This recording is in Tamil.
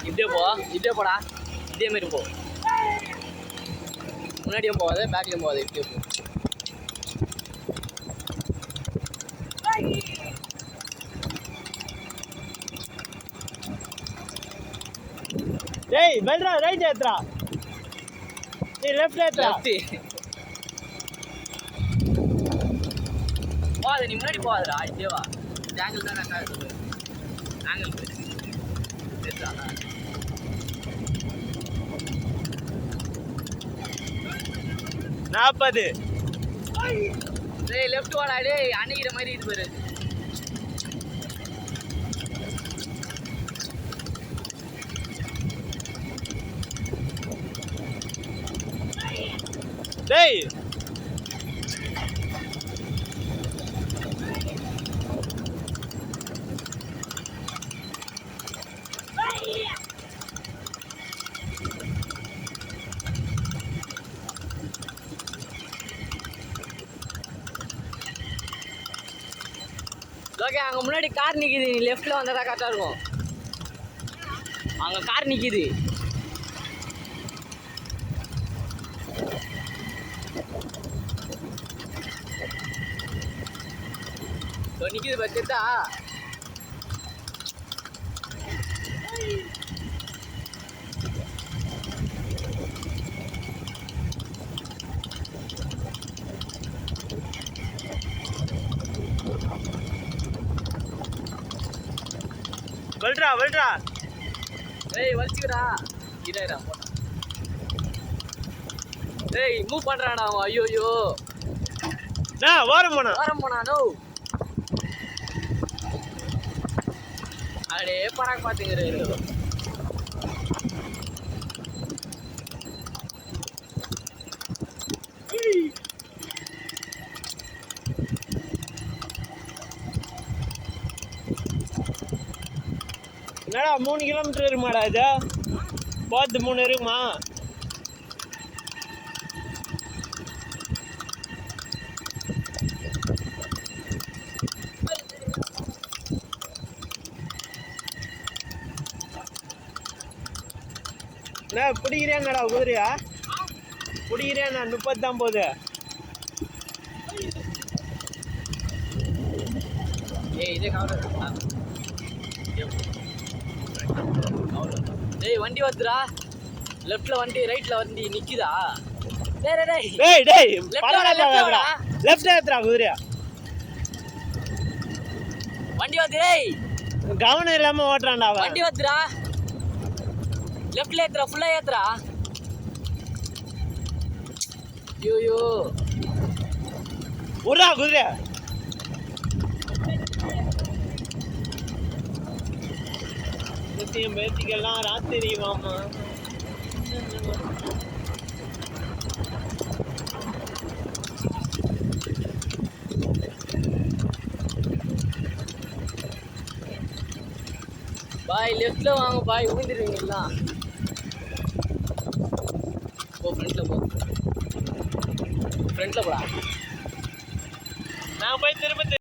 இப்படியே போ, இப்படியே போடா, இதே மாதிரி போ. முன்னாடியும் போகாது, பேக்லையும் போகாது, இப்படியே போ. டேய் பெல்ரா ரைட் ஏத்துறா, நீ லெஃப்ட் ஏத்துறா. போகாது, நீ முன்னாடி போகாதுடா, இப்படியே வா. ஆங்கிள் தான் கரெக்டாக இருக்குது. ஆங்கிள் 40. டேய் லெஃப்ட் வாடா, டேய் அணைக்கிற மாதிரி இது பாரு. டேய் ஓகே, அங்கே முன்னாடி கார் நிற்கிது, நீ லெஃப்டில் வந்தால் தான் கரெக்டாக இருக்கும். அங்கே கார் நிற்கிது. நிற்கிது பச்சா. வெல்ட்ரா வெல்ட்ரா. டேய் வலிச்சுக்கடா, இதாடா போடா. டேய் மூவ் பண்ணுறாடா அவன். ஐயோ நான் ஓரம் போனானோ. அடே பராக் பார்த்துங்கிறாரு. என்னடா 3 கிலோமீட்டர் இருக்குமாடா இது? போகிறது 3 இருக்குமா? என்ன பிடிக்கிறேங்கடா குதிரையா? பிடிக்கிறேன் நான் 30 தான் போகுது. ஏய் இதே கவர். டேய் வண்டி வருதுடா, லெஃப்ட்ல வண்டி ரைட்ல வண்டி நிக்குதா? டேய் டேய் டேய் டேய் பரவாயில்ல, லெஃப்ட் ஏத்துறா குதிரையா. வண்டி வருது. டேய் கவனம் இல்லாம ஓட்டுறான்டா அவன். வண்டி வருதுடா, லெஃப்ட்ல ஏத்துறா, ஃபுல்லா ஏத்துறா. ஐயோ உர்றா குதிரையா. பேத்திக்கெல்லாம் ராத்திரி மாமா. பாய் லெஃப்ட்ல வாங்க பாய், விழுந்துருவீங்க எல்லாம். போ ஃப்ரண்ட்ல போ, ஃப்ரண்ட்ல போடா. நான் போய் திரும்ப